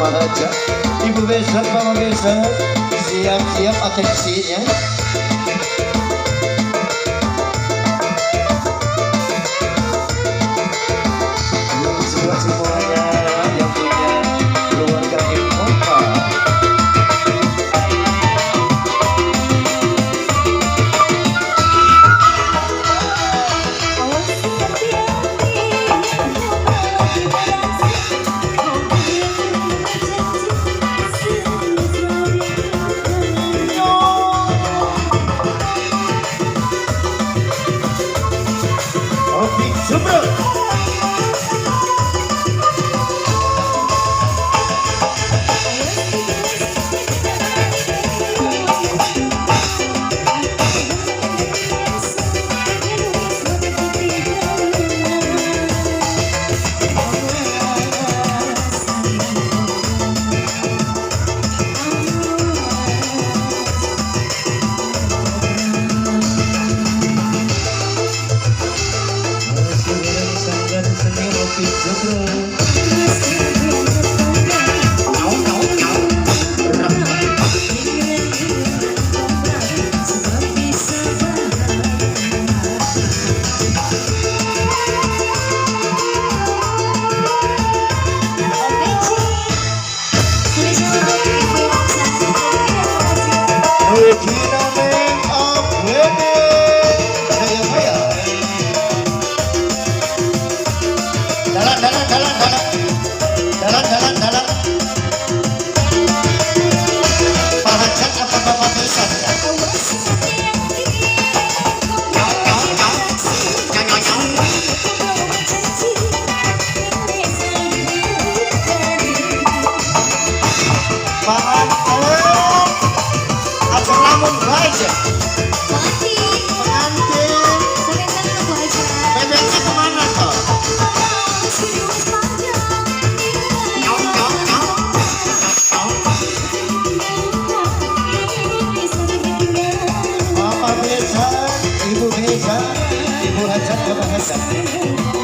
Pak Haja. Ibu besok, Bapak besok, siap-siap atensinya. Buat semuanya yang punya keluarga di kota. Oke, super. Dalam. Pak Hajat apa Bapak bisa? Pak Hajat, apa lamun aja? Pengantin, bebeknya kemana toh? Bapak bisa, Ibu bisa, Ibu Hajat, Bapak Hajat.